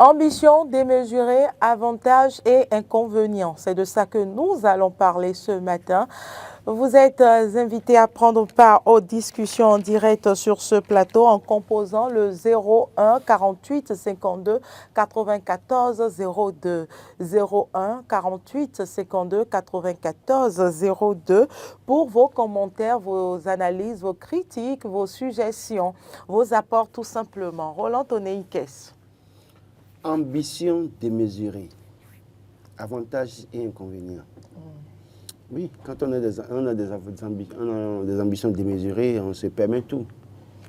Ambition démesurée, avantages et inconvénients. C'est de ça que nous allons parler ce matin. Vous êtes invités à prendre part aux discussions en direct sur ce plateau en composant le 01 48 52 94 02. 01 48 52 94 02 pour vos commentaires, vos analyses, vos critiques, vos suggestions, vos apports tout simplement. Roland Tonéikès. Ambition démesurée, avantages et inconvénients. Oui, quand on a des ambitions démesurées, on se permet tout.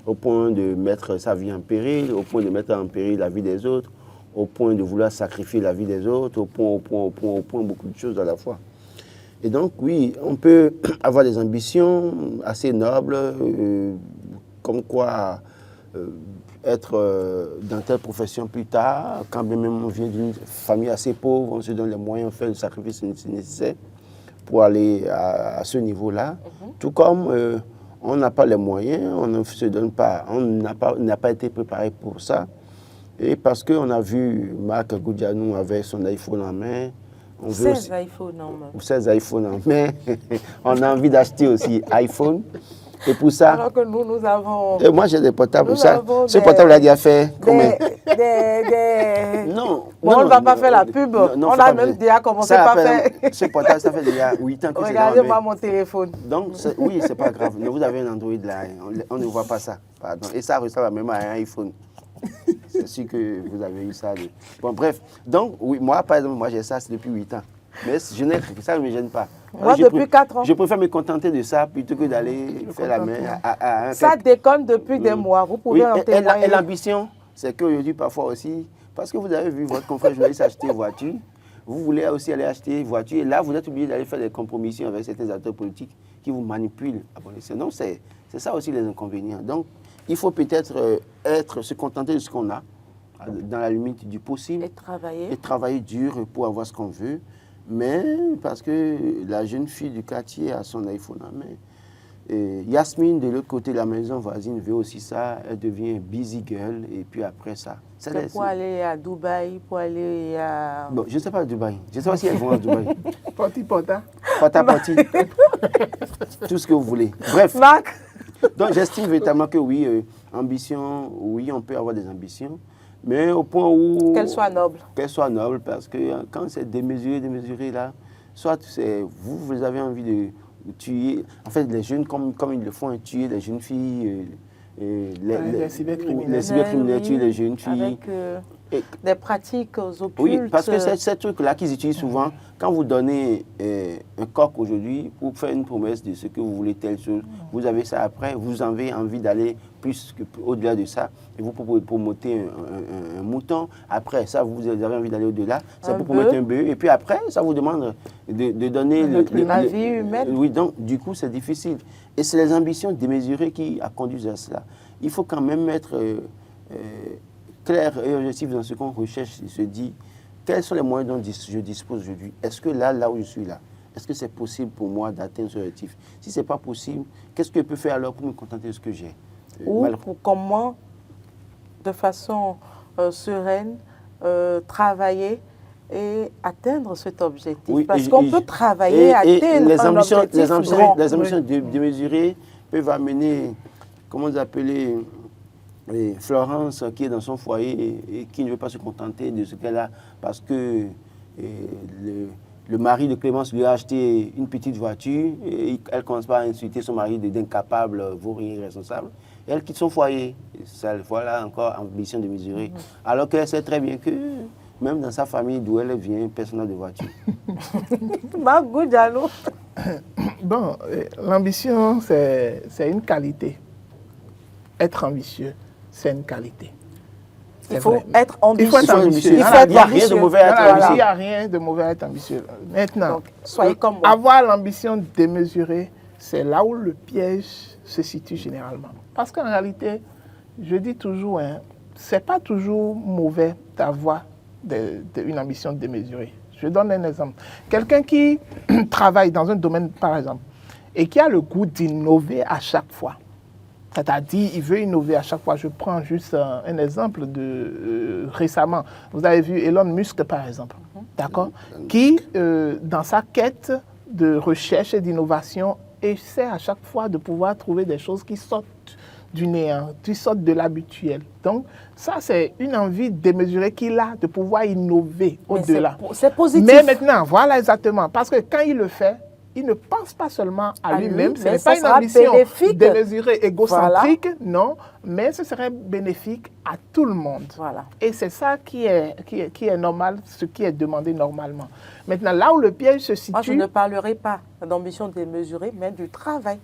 Au point de mettre sa vie en péril, au point de mettre en péril la vie des autres, au point de vouloir sacrifier la vie des autres, au point, beaucoup de choses à la fois. Et donc, oui, on peut avoir des ambitions assez nobles, comme quoi être dans telle profession plus tard, quand même on vient d'une famille assez pauvre, on se donne les moyens, on fait le sacrifice nécessaire pour aller à ce niveau-là. Tout comme on n'a pas les moyens, on ne se donne pas, on n'a pas été préparé pour ça. Et parce qu'on a vu Marc Goudianou avec son iPhone en main, 16 iPhones en main. 16 iPhones en main. On a envie d'acheter aussi iPhone. Et pour ça... Alors que nous avons... Et moi, j'ai des portables. Ce portable a déjà fait combien? Non, on ne va pas faire la pub. On a même déjà commencé par faire... Ce portable, ça fait déjà 8 ans que c'est dans Regardez-moi mon téléphone. Donc, oui, c'est pas grave. Mais vous avez un Android là, on ne voit pas ça. Pardon. Et ça ressemble même à un iPhone. C'est sûr que vous avez eu ça. Bon, bref. Donc, oui, moi, par exemple, j'ai ça depuis 8 ans. Mais ça ne me gêne pas. Moi, depuis 4 ans. Je préfère me contenter de ça plutôt que d'aller faire la main à un... Ça déconne depuis des mois. Vous pouvez en témoigner. Et l'ambition, c'est qu'aujourd'hui, parfois aussi, parce que vous avez vu votre confrère journaliste acheter voiture, vous voulez aussi aller acheter voiture, et là, vous êtes obligé d'aller faire des compromissions avec certains acteurs politiques qui vous manipulent. Donc, c'est ça aussi les inconvénients. Donc, il faut peut-être se contenter de ce qu'on a, dans la limite du possible. Et travailler dur pour avoir ce qu'on veut. Mais parce que la jeune fille du quartier a son iPhone en main. Et Yasmine, de l'autre côté de la maison voisine, veut aussi ça. Elle devient busy girl. Et puis après ça... C'est pour aller à Dubaï, pour aller à... Bon, je ne sais pas à Dubaï. Je ne sais pas si elles vont à Dubaï. Porti-porta. Porta-porti. Tout ce que vous voulez. Bref. Marc. Donc j'estime véritablement que oui, ambition, oui, on peut avoir des ambitions. Mais au point où... Qu'elle soit noble. Qu'elle soit noble, parce que quand c'est démesuré là, soit vous avez envie de tuer, en fait les jeunes, comme ils le font, tuer les jeunes filles, les cybercriminels tuent les jeunes filles. Avec des pratiques occultes. Oui, parce que c'est ces trucs-là qu'ils utilisent souvent. Quand vous donnez un coq aujourd'hui pour faire une promesse de ce que vous voulez, telle chose, vous avez ça après, vous avez envie d'aller plus au-delà de ça, et vous pouvez promoter un mouton. Après ça, vous avez envie d'aller au-delà, c'est pour promoter un bœuf. Et puis après, ça vous demande de donner la vie humaine. Oui, donc du coup, c'est difficile. Et c'est les ambitions démesurées qui conduisent à cela. Il faut quand même être clair et objectif dans ce qu'on recherche. Il se dit, quels sont les moyens dont je dispose aujourd'hui? Est-ce que là où je suis là, est-ce que c'est possible pour moi d'atteindre ce objectif? Si ce n'est pas possible, qu'est-ce que je peux faire alors pour me contenter de ce que j'ai? Ou pour comment, de façon sereine, travailler et atteindre cet objectif. Oui, parce qu'on peut travailler et atteindre un objectif grand. Les ambitions démesurées peuvent amener, comment vous appelez, Florence qui est dans son foyer et qui ne veut pas se contenter de ce qu'elle a parce que le mari de Clémence lui a acheté une petite voiture et elle commence pas à insulter son mari d'incapable, vaurien, irresponsable. Et elle quitte son foyer. Voilà encore ambition démesurée. Alors qu'elle sait très bien que même dans sa famille d'où elle vient, personne n'a de voiture. Bon, l'ambition, c'est une qualité. Être ambitieux, c'est une qualité. Il faut être ambitieux. Il faut être ambitieux. Il n'y a rien de mauvais à être ambitieux. Il n'y a rien de mauvais à être ambitieux. Maintenant, donc, soyez comme moi. Avoir l'ambition démesurée, c'est là où le piège se situe généralement. Parce qu'en réalité, je dis toujours, ce n'est pas toujours mauvais d'avoir une ambition démesurée. Je donne un exemple. Quelqu'un qui travaille dans un domaine, par exemple, et qui a le goût d'innover à chaque fois, C'est-à-dire, il veut innover à chaque fois. Je prends juste un exemple récemment. Vous avez vu Elon Musk, par exemple, d'accord, qui, dans sa quête de recherche et d'innovation, essaie à chaque fois de pouvoir trouver des choses qui sortent du néant, qui sortent de l'habituel. Donc, ça, c'est une envie démesurée qu'il a de pouvoir innover au-delà. C'est positif. Mais maintenant, voilà exactement, parce que quand il le fait, il ne pense pas seulement à lui-même, ce n'est pas une ambition démesurée, égocentrique, non, mais ce serait bénéfique à tout le monde. Voilà. Et c'est ça qui est normal, ce qui est demandé normalement. Maintenant, là où le piège se situe... Moi, je ne parlerai pas d'ambition démesurée, mais du travail.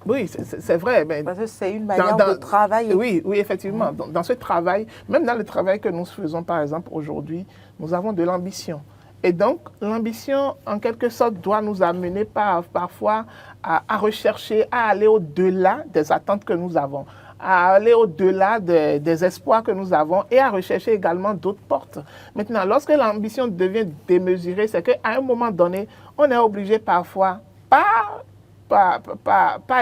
Oui, c'est vrai. Mais parce que c'est une manière de travailler. Oui, effectivement. Dans ce travail, même dans le travail que nous faisons, par exemple, aujourd'hui, nous avons de l'ambition. Et donc, l'ambition, en quelque sorte, doit nous amener parfois à rechercher, à aller au-delà des attentes que nous avons, à aller au-delà des espoirs que nous avons et à rechercher également d'autres portes. Maintenant, lorsque l'ambition devient démesurée, c'est qu'à un moment donné, on est obligé parfois, pas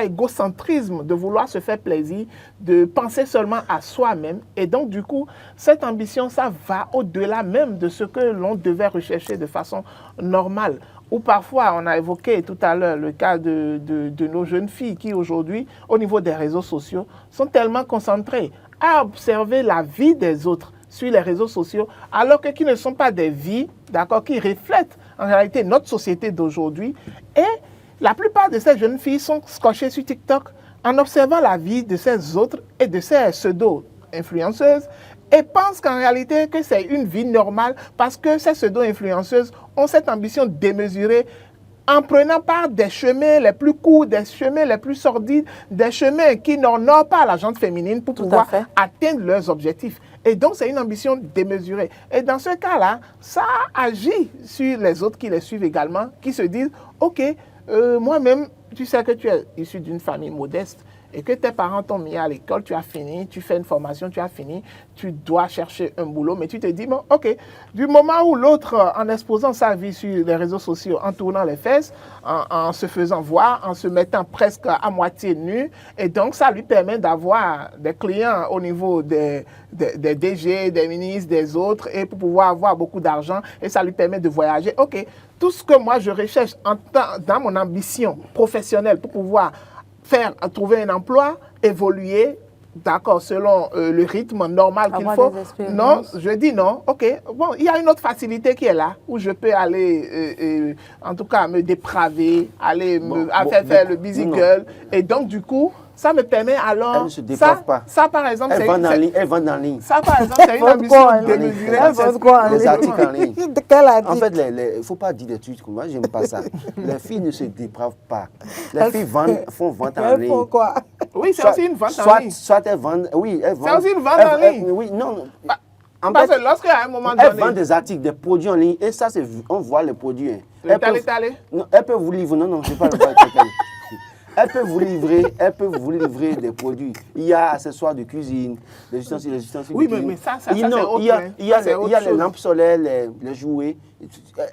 égocentrisme, de vouloir se faire plaisir, de penser seulement à soi-même. Et donc, du coup, cette ambition, ça va au-delà même de ce que l'on devait rechercher de façon normale. Ou parfois, on a évoqué tout à l'heure le cas de nos jeunes filles qui, aujourd'hui, au niveau des réseaux sociaux, sont tellement concentrées à observer la vie des autres sur les réseaux sociaux, alors que qui ne sont pas des vies, d'accord, qui reflètent en réalité notre société d'aujourd'hui. Et la plupart de ces jeunes filles sont scotchées sur TikTok en observant la vie de ces autres et de ces pseudo-influenceuses et pensent qu'en réalité que c'est une vie normale parce que ces pseudo-influenceuses ont cette ambition démesurée en prenant par des chemins les plus courts, des chemins les plus sordides, des chemins qui n'honorent pas la gente féminine pour pouvoir atteindre leurs objectifs. Et donc, c'est une ambition démesurée. Et dans ce cas-là, ça agit sur les autres qui les suivent également, qui se disent, OK, moi-même, tu sais que tu es issu d'une famille modeste et que tes parents t'ont mis à l'école, tu as fini, tu fais une formation, tu as fini, tu dois chercher un boulot, mais tu te dis, bon, OK, du moment où l'autre, en exposant sa vie sur les réseaux sociaux, en tournant les fesses, en se faisant voir, en se mettant presque à moitié nu, et donc ça lui permet d'avoir des clients au niveau des DG, des ministres, des autres, et pour pouvoir avoir beaucoup d'argent, et ça lui permet de voyager. OK, tout ce que moi je recherche dans mon ambition professionnelle pour pouvoir trouver un emploi, évoluer, d'accord, selon le rythme normal qu'il faut. Non, je dis non. OK, bon, il y a une autre facilité qui est là, où je peux aller, en tout cas, me dépraver, aller faire le busy girl. Et donc, du coup, ça me permet alors... Elle ne se déprave pas. Ça, par exemple, elle vend en ligne. Ça, par exemple, c'est une ambition démesurée. Les articles en ligne. En fait, il ne faut pas dire des trucs comme moi, je n'aime pas ça. Les filles ne se dépravent pas. Les filles font vente en ligne. Elles font quoi? Oui, c'est aussi une vente en ligne. Soit elles vendent... Oui, elles vendent. C'est aussi une vente en ligne. Oui, non. Parce que lorsqu'à un moment donné... Elles vendent des articles, des produits en ligne, et ça, on voit les produits. Elles peuvent vous livrer... Non, je ne sais pas. Elle peut vous livrer des produits. Il y a accessoires de cuisine, des ustensiles. Oui, mais ça, c'est autre. Il y a les lampes solaires, les jouets.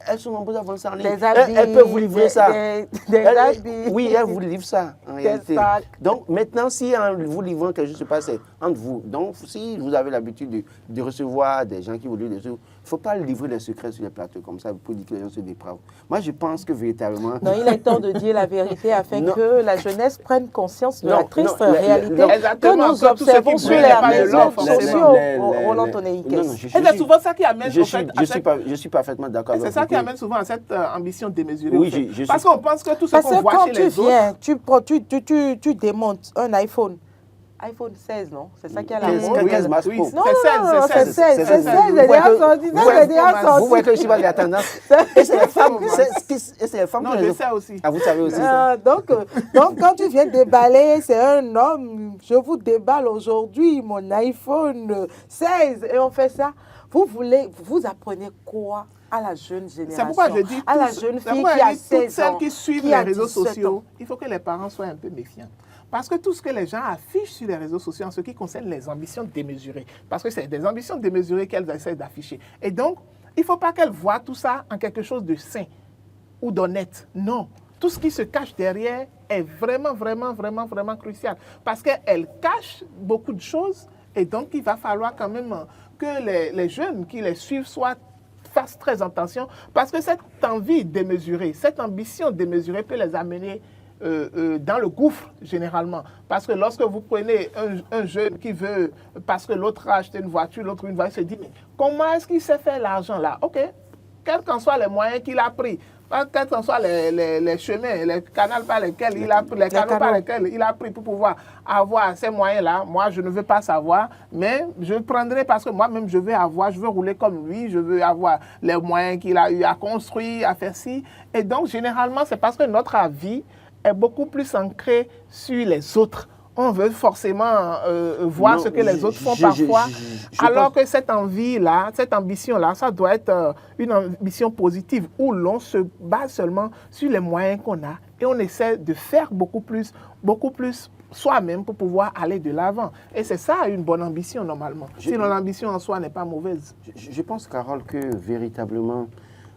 Elles sont nombreuses à vendre ça en ligne. Elles peuvent vous livrer ça. Oui, elles vous livrent ça, en réalité. Donc, maintenant, si en vous livrant quelque chose se passe entre vous, donc si vous avez l'habitude de recevoir des gens qui vous livrent des choses, il ne faut pas livrer des secrets sur les plateaux comme ça pour dire que les gens se dépravent. Moi, je pense que véritablement... Non, il est temps de dire la vérité afin que la jeunesse prenne conscience de la triste réalité que nous observons sur les réseaux sociaux. Roland Tonéikes. Et c'est souvent ça qui amène... Je suis parfaitement d'accord. C'est ça qui amène souvent à cette ambition démesurée. Oui, parce qu'on pense que tout ce qu'on voit chez les autres... Quand tu viens, tu démontes un iPhone 16, non? C'est ça qui a la mode. 15 Max Pro. Non, c'est 16. Vous voyez que je suis pas de la tendance. Et c'est les femmes. Non, je sais aussi. Ah, vous savez aussi. Donc, quand tu viens déballer, c'est un homme. Je vous déballe aujourd'hui mon iPhone 16 et on fait ça. Vous apprenez quoi à la jeune génération? C'est pourquoi je dis à la jeune fille qui a 16 ans, toutes celles qui suivent les réseaux sociaux, il faut que les parents soient un peu méfiants. Parce que tout ce que les gens affichent sur les réseaux sociaux en ce qui concerne les ambitions démesurées, parce que c'est des ambitions démesurées qu'elles essaient d'afficher. Et donc, il ne faut pas qu'elles voient tout ça en quelque chose de sain ou d'honnête. Non. tout ce qui se cache derrière est vraiment, vraiment, vraiment, vraiment crucial. Parce qu'elle cache beaucoup de choses et donc il va falloir quand même que les jeunes qui les suivent fassent très attention parce que cette envie démesurée, cette ambition démesurée peut les amener dans le gouffre généralement. Parce que lorsque vous prenez un jeune qui veut, parce que l'autre a acheté une voiture, l'autre une voiture, il se dit, mais comment est-ce qu'il s'est fait l'argent là? Ok, quels qu'en soient les moyens qu'il a pris, quels qu'en soient les chemins, les canaux par lesquels il a pris, les canaux par lesquels il a pris pour pouvoir avoir ces moyens-là, moi je ne veux pas savoir, mais je prendrai parce que moi-même je veux rouler comme lui, je veux avoir les moyens qu'il a eu à construire, à faire ci. Et donc généralement c'est parce que notre avis est beaucoup plus ancré sur les autres. On veut forcément voir ce que les autres font parfois, alors que cette envie-là, cette ambition-là, ça doit être une ambition positive où l'on se base seulement sur les moyens qu'on a et on essaie de faire beaucoup plus soi-même pour pouvoir aller de l'avant. Et c'est ça une bonne ambition normalement. Sinon l'ambition en soi n'est pas mauvaise. Je pense, Carole, que véritablement,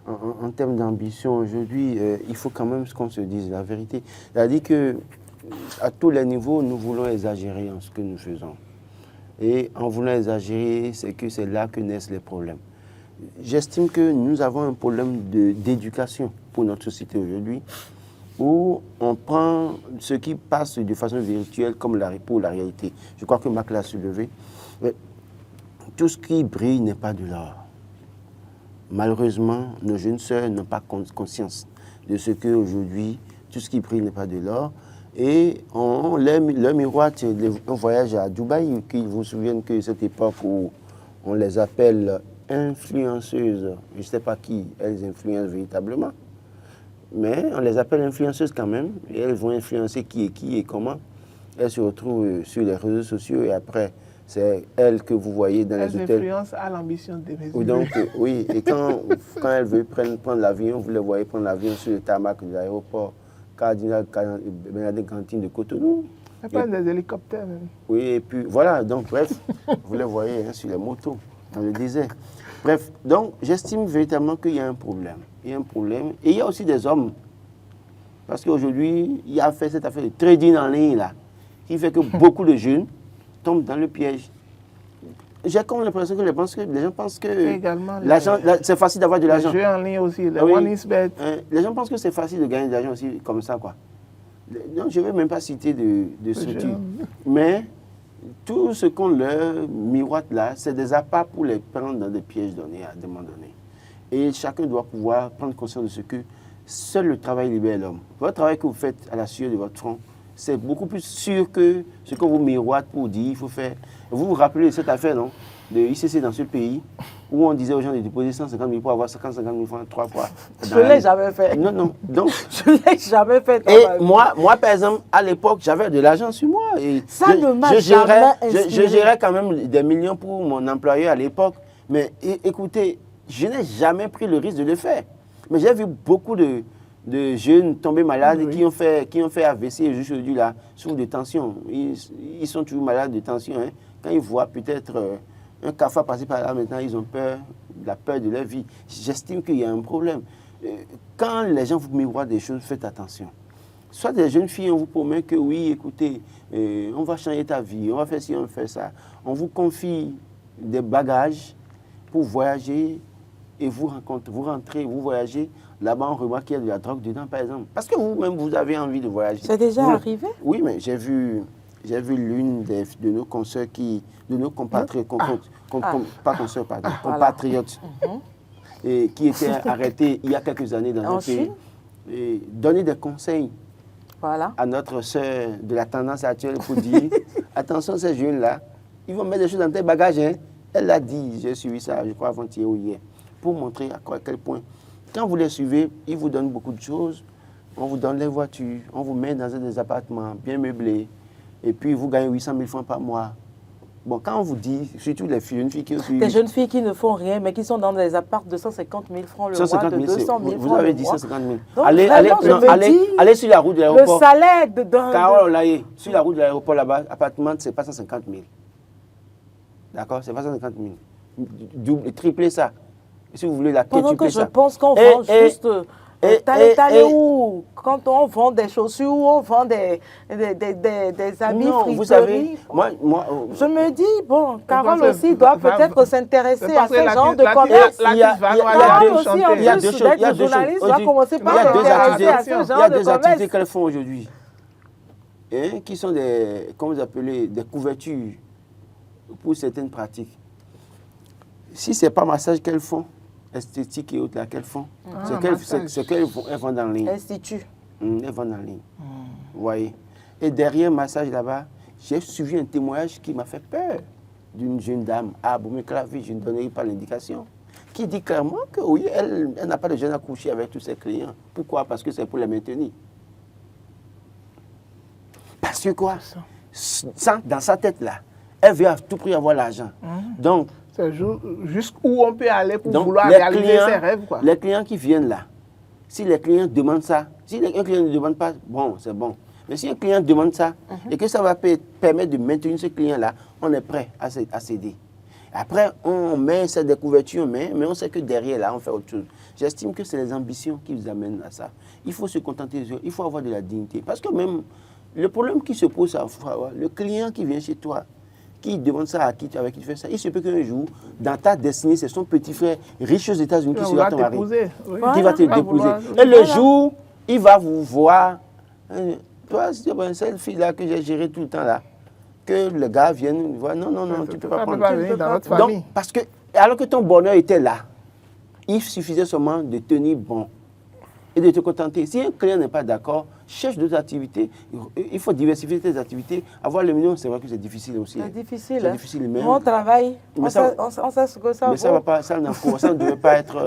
en termes d'ambition, aujourd'hui, il faut quand même qu'on se dise la vérité. C'est-à-dire que à tous les niveaux, nous voulons exagérer en ce que nous faisons. Et en voulant exagérer, c'est là que naissent les problèmes. J'estime que nous avons un problème d'éducation pour notre société aujourd'hui, où on prend ce qui passe de façon virtuelle comme pour la réalité. Je crois que Marc l'a soulevé. Mais tout ce qui brille n'est pas de l'or. Malheureusement, nos jeunes sœurs n'ont pas conscience de ce qu'aujourd'hui, tout ce qui brille n'est pas de l'or. Et leur miroite, un voyage à Dubaï, qui vous souviennent que cette époque où on les appelle influenceuses, je ne sais pas qui elles influencent véritablement, mais on les appelle influenceuses quand même, et elles vont influencer qui et comment. Elles se retrouvent sur les réseaux sociaux et après, c'est elles que vous voyez dans les hôtels. Elles influencent à l'ambition des maisons. Donc, oui, et quand elles veulent prendre l'avion, vous les voyez prendre l'avion sur le tarmac de l'aéroport. Des cantines de Cotonou. Il y a pas des hélicoptères même. Oui, et puis voilà, donc bref, vous les voyez sur les motos, dans le désert. Bref, donc j'estime véritablement qu'il y a un problème. Il y a un problème. Et il y a aussi des hommes. Parce qu'aujourd'hui, il y a fait cette affaire de trading en ligne là, qui fait que beaucoup de jeunes tombent dans le piège. J'ai comme l'impression que les gens pensent que c'est facile d'avoir de l'argent. Les jeux en ligne aussi, les OneXBet. Les gens pensent que c'est facile de gagner de l'argent aussi comme ça, quoi. Donc, je ne vais même pas citer de structure. Mais tout ce qu'on leur miroite là, c'est des appâts pour les prendre dans des pièges donnés à des moments donnés. Et chacun doit pouvoir prendre conscience de ce que seul le travail libère l'homme. Votre travail que vous faites à la sueur de votre front, c'est beaucoup plus sûr que ce qu'on vous miroite pour dire il faut faire. Vous vous rappelez de cette affaire, non, de ICC dans ce pays, où on disait aux gens de déposer 150 000 pour avoir 50 000 francs 3 fois. Je ne l'ai jamais fait. Non. Donc, je ne l'ai jamais fait. Et moi, par exemple, à l'époque, j'avais de l'argent sur moi. Et ça ne m'a jamais inspiré. Je gérais quand même des millions pour mon employeur à l'époque. Mais écoutez, je n'ai jamais pris le risque de le faire. Mais j'ai vu beaucoup de jeunes tombés malades qui ont fait AVC aujourd'hui là, sous de tension. Ils sont toujours malades de tension. Hein. Quand ils voient peut-être un cafard passer par là, maintenant, ils ont peur, la peur de leur vie. J'estime qu'il y a un problème. Quand les gens vous miroitent des choses, faites attention. Soit des jeunes filles, on vous promet que oui, écoutez, on va changer ta vie, on va faire ci, on va faire ça. On vous confie des bagages pour voyager et vous rentrez, vous voyagez. Là-bas, on remarque qu'il y a de la drogue dedans, par exemple. Parce que vous-même, vous avez envie de voyager. C'est déjà arrivé? Oui, mais j'ai vu l'une de nos consoeurs de nos compatriotes, compatriotes, et qui était arrêtée il y a quelques années dans un pays, et donner des conseils à notre sœur de la tendance actuelle pour dire attention, ces jeunes-là, ils vont mettre des choses dans tes bagages. Hein. Elle l'a dit, j'ai suivi ça, je crois, avant-hier ou hier, pour montrer à quel point. Quand vous les suivez, ils vous donnent beaucoup de choses. On vous donne les voitures, on vous met dans des appartements bien meublés. Et puis, vous gagnez 800 000 francs par mois. Bon, quand on vous dit, surtout les jeunes filles qui ont suivi... Des jeunes filles qui ne font rien, mais qui sont dans des appartements de 150 000 francs le mois, de 200 000 francs Vous avez dit le mois. 150 000. Donc, allez sur la route de l'aéroport. Le salaire de... Carole, là, sur la route de l'aéroport, là-bas, appartement, c'est pas 150 000. D'accord? C'est pas 150 000. Triplez ça. Si vous voulez la quête, pendant que je pense qu'on vend juste T'allais où? Quand on vend des chaussures, on vend des habits, Non, friperies. vous savez, moi, je me dis, bon, Carole aussi doit peut-être s'intéresser à ce genre de commerce. Carole aussi, en plus d'être journaliste, doit commencer par s'intéresser à ce genre de commerce. Il y a deux activités qu'elles font aujourd'hui, qui sont des, comment vous appelez, des couvertures pour certaines pratiques. Si ce n'est pas massage qu'elles font, esthétique et autres là qu'elles font, c'est qu'elles vendent en ligne. Institut. Elles vendent en ligne. Vous voyez. Et derrière massage là-bas, j'ai suivi un témoignage qui m'a fait peur d'une jeune dame. Ah, bon, mais clavier, je ne donnerai pas l'indication. Qui dit clairement que oui, elle n'a pas de gêne à coucher avec tous ses clients. Pourquoi? Parce que c'est pour les maintenir. Parce que quoi? Dans sa tête là, elle veut à tout prix avoir l'argent. Donc, c'est jusqu'où on peut aller pour vouloir réaliser ses rêves, quoi. Les clients qui viennent là, si les clients demandent ça, si un client ne demande pas, bon, c'est bon. Mais si un client demande ça et que ça va permettre de maintenir ce client-là, on est prêt à céder. Après, on met cette découverture, mais on sait que derrière, là, on fait autre chose. J'estime que c'est les ambitions qui vous amènent à ça. Il faut se contenter, il faut avoir de la dignité. Parce que même, le problème qui se pose, le client qui vient chez toi, qui demande ça à qui, avec qui tu fais ça, il se peut qu'un jour, dans ta destinée, c'est son petit frère riche aux États-Unis qui sera ton mari. Qui va te dépouser. Et le jour, il va vous voir. Toi, c'est cette fille-là que j'ai gérée tout le temps là, que le gars vienne voir. Non, tu ne peux pas prendre. Dans notre famille. Donc, parce que, alors que ton bonheur était là, il suffisait seulement de tenir bon et de te contenter. Si un client n'est pas d'accord, cherche d'autres activités. Il faut diversifier tes activités. Avoir le million, c'est vrai que c'est difficile aussi. C'est difficile. C'est difficile, mais on travaille. On sait ce que ça vaut. Mais ça ne devait pas être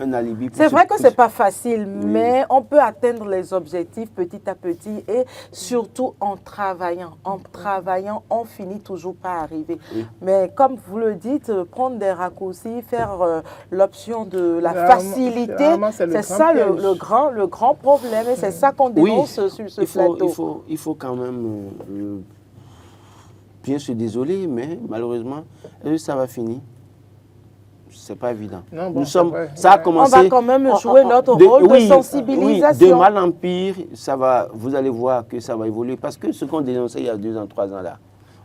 un alibi. C'est vrai que ce n'est pas facile, mais on peut atteindre les objectifs petit à petit et surtout en travaillant. En travaillant, on finit toujours par arriver. Oui. Mais comme vous le dites, prendre des raccourcis, faire l'option de la facilité, c'est ça le grand problème et c'est ça qu'on dénonce sur ce plateau. Il faut quand même bien se désoler, mais malheureusement, ça va finir. C'est pas évident. Non, bon, ça a commencé. On va quand même jouer notre rôle de sensibilisation. De mal en pire, vous allez voir que ça va évoluer. Parce que ce qu'on dénonçait il y a 2 ans, 3 ans là,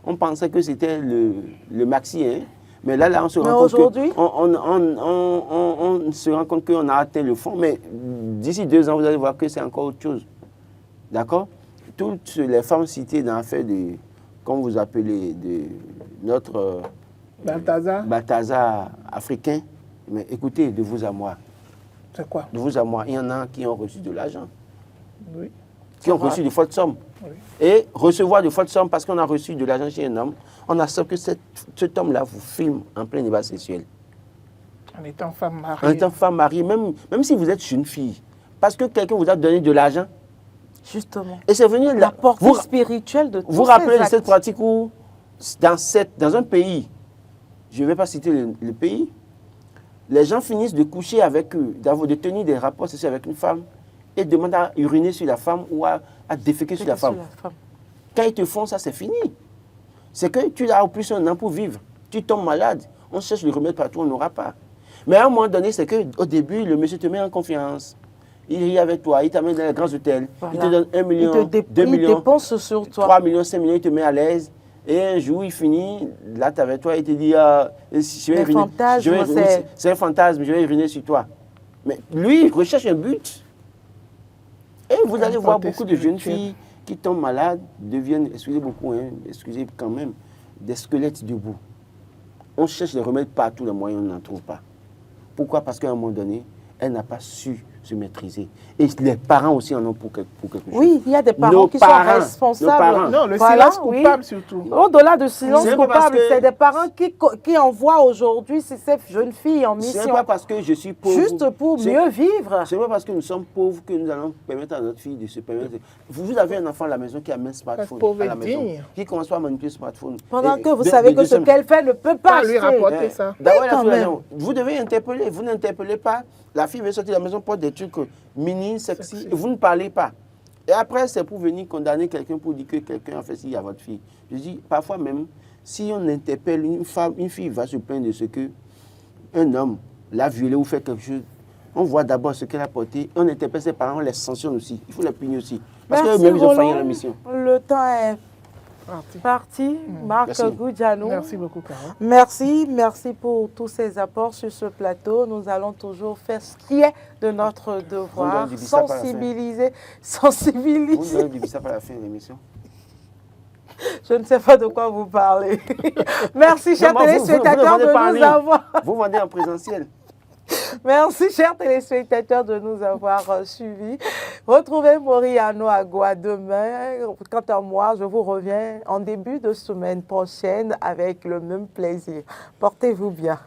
on pensait que c'était le maxi, hein. Mais là, on se rend compte on se rend compte qu'on a atteint le fond. Mais d'ici 2 ans, vous allez voir que c'est encore autre chose. D'accord? Toutes les femmes citées dans l'affaire de, comme vous appelez, de notre... Balthazar africain, mais écoutez, de vous à moi. C'est quoi? De vous à moi, il y en a qui ont reçu de l'argent. Oui. Qui ont reçu de fortes sommes. Oui. Et recevoir de fortes sommes parce qu'on a reçu de l'argent chez un homme, on accepte que cet homme-là vous filme en plein débat sexuel. En étant femme mariée. En étant femme mariée, même si vous êtes une fille. Parce que quelqu'un vous a donné de l'argent. Justement. Et c'est venu la portée spirituelle de tous ces actes. Vous rappelez de cette pratique où, dans un pays, je ne vais pas citer le pays, les gens finissent de coucher avec eux, de tenir des rapports sexuels avec une femme et demandent à uriner sur la femme ou à déféquer sur la femme. Quand ils te font ça, c'est fini. C'est que tu as au plus un an pour vivre. Tu tombes malade, on cherche le remède partout, on n'aura pas. Mais à un moment donné, c'est qu'au début, le monsieur te met en confiance. Il rit avec toi, il t'amène dans les grands hôtels, voilà. Il te donne 1 million, 2 millions, il dépense sur toi. 3 millions, 5 millions, il te met à l'aise. Et un jour, il finit, là, tu es avec toi, il te dit, c'est un fantasme, je vais uriner sur toi. Mais lui, il recherche un but. Et vous allez voir beaucoup de jeunes filles qui tombent malades, deviennent, excusez beaucoup, hein, excusez quand même, des squelettes debout. On cherche des remèdes partout, les moyens, on n'en trouve pas. Pourquoi? Parce qu'à un moment donné, elle n'a pas su se maîtriser. Et les parents aussi en ont pour quelque chose. Oui, il y a des parents qui sont responsables. Non, le silence coupable surtout. Au-delà du silence coupable, c'est des parents qui envoient aujourd'hui ces jeunes filles en mission. Ce n'est pas parce que je suis pauvre. Juste pour mieux vivre. Ce n'est pas parce que nous sommes pauvres que nous allons permettre à notre fille de se permettre. Vous avez un enfant à la maison qui a un smartphone à la maison, qui commence pas à manipuler le smartphone. Pendant que vous savez que ce qu'elle fait ne peut pas lui rapporter ça. Vous devez interpeller. Vous n'interpellez pas. La fille veut sortir de la maison pour des trucs mini, sexy, et vous ne parlez pas. Et après, c'est pour venir condamner quelqu'un pour dire que quelqu'un a fait ci à votre fille. Je dis, parfois même, si on interpelle une fille va se plaindre de ce qu'un homme l'a violée ou fait quelque chose, On voit d'abord ce qu'elle a porté, on interpelle ses parents, on les sanctionne aussi. Il faut les punir aussi. Parce Merci, qu'eux-mêmes, ils ont failli Roland. à la mission. Le temps est parti. Marc Merci. Goudjanou. Merci beaucoup, Carole. Merci pour tous ces apports sur ce plateau. Nous allons toujours faire ce qui est de notre devoir, du bissap à la fin. sensibiliser. Vous donnez du bissap à la fin de l'émission. Je ne sais pas de quoi vous parlez. Merci, chers Non, moi, téléspectateurs, vous ne vendez pas en de nous ligne. avoir. Vous vendez en présentiel. Merci, chers téléspectateurs, de nous avoir suivis. Retrouvez Moriano Agua demain. Quant à moi, je vous reviens en début de semaine prochaine avec le même plaisir. Portez-vous bien.